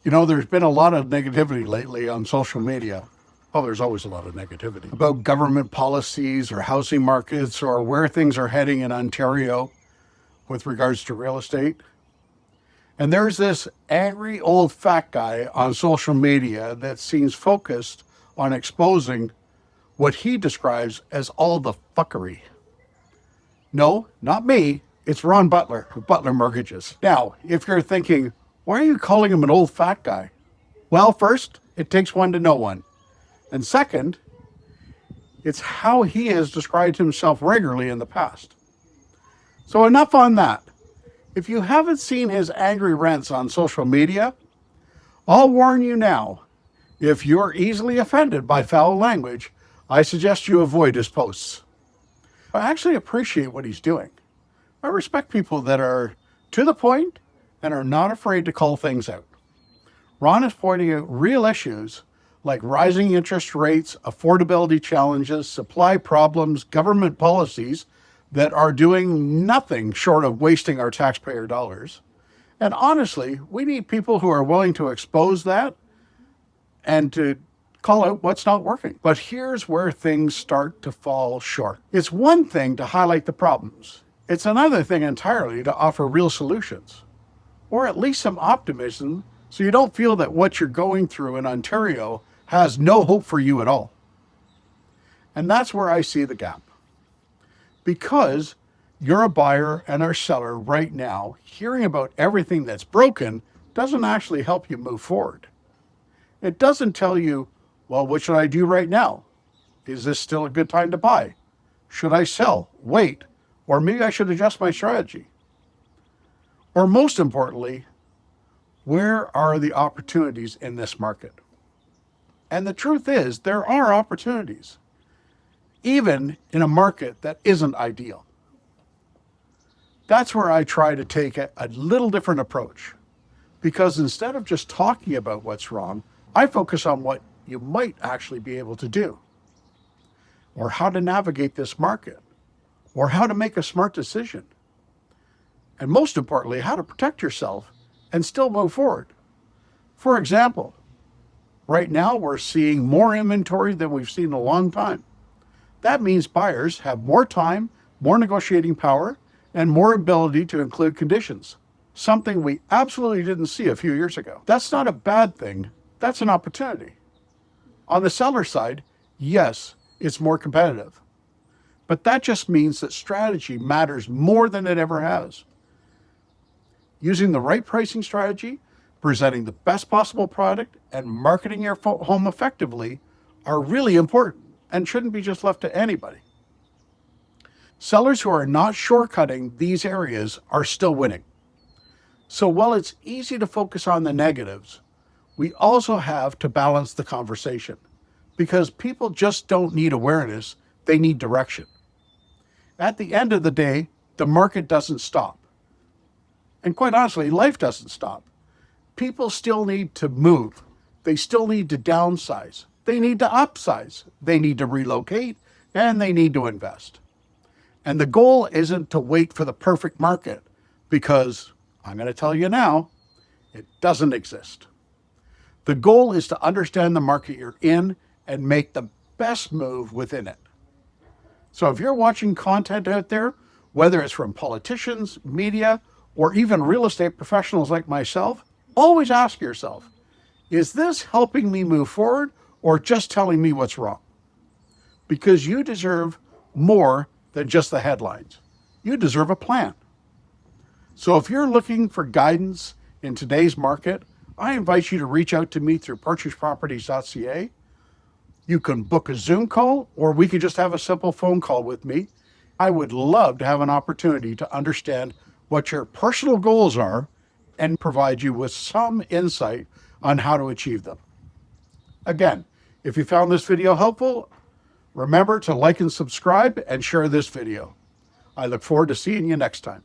You know, there's been a lot of negativity lately on social media. Well, there's always a lot of negativity about government policies or housing markets or where things are heading in Ontario with regards to real estate. And there's this angry old fat guy on social media that seems focused on exposing what he describes as all the fuckery. No, not me. It's Ron Butler of Butler Mortgages. Now, if you're thinking, why are you calling him an old fat guy? Well, first, it takes one to know one. And second, it's how he has described himself regularly in the past. So enough on that. If you haven't seen his angry rants on social media, I'll warn you now. If you're easily offended by foul language, I suggest you avoid his posts. I actually appreciate what he's doing. I respect people that are to the point and are not afraid to call things out. Ron is pointing out real issues like rising interest rates, affordability challenges, supply problems, government policies that are doing nothing short of wasting our taxpayer dollars. And honestly, we need people who are willing to expose that and to call out what's not working. But here's where things start to fall short. It's one thing to highlight the problems. It's another thing entirely to offer real solutions, or at least some optimism, so you don't feel that what you're going through in Ontario has no hope for you at all. And that's where I see the gap. Because you're a buyer and a seller right now, hearing about everything that's broken doesn't actually help you move forward. It doesn't tell you, well, what should I do right now? Is this still a good time to buy? Should I sell? Wait? Or maybe I should adjust my strategy? Or most importantly, where are the opportunities in this market? And the truth is, there are opportunities, even in a market that isn't ideal. That's where I try to take a little different approach, because instead of just talking about what's wrong, I focus on what you might actually be able to do, or how to navigate this market, or how to make a smart decision. And most importantly, how to protect yourself and still move forward. For example, right now we're seeing more inventory than we've seen in a long time. That means buyers have more time, more negotiating power, and more ability to include conditions, something we absolutely didn't see a few years ago. That's not a bad thing, that's an opportunity. On the seller side, yes, it's more competitive. But that just means that strategy matters more than it ever has. Using the right pricing strategy, presenting the best possible product, and marketing your home effectively are really important and shouldn't be just left to anybody. Sellers who are not shortcutting these areas are still winning. So while it's easy to focus on the negatives, we also have to balance the conversation, because people just don't need awareness, they need direction. At the end of the day, the market doesn't stop. And quite honestly, life doesn't stop. People still need to move. They still need to downsize. They need to upsize. They need to relocate, and they need to invest. And the goal isn't to wait for the perfect market, because I'm going to tell you now, it doesn't exist. The goal is to understand the market you're in and make the best move within it. So if you're watching content out there, whether it's from politicians, media, or even real estate professionals like myself, always ask yourself, is this helping me move forward or just telling me what's wrong? Because you deserve more than just the headlines. You deserve a plan. So if you're looking for guidance in today's market, I invite you to reach out to me through purchaseproperties.ca. You can book a Zoom call, or we could just have a simple phone call with me. I would love to have an opportunity to understand what your personal goals are and provide you with some insight on how to achieve them. Again, if you found this video helpful, remember to like and subscribe and share this video. I look forward to seeing you next time.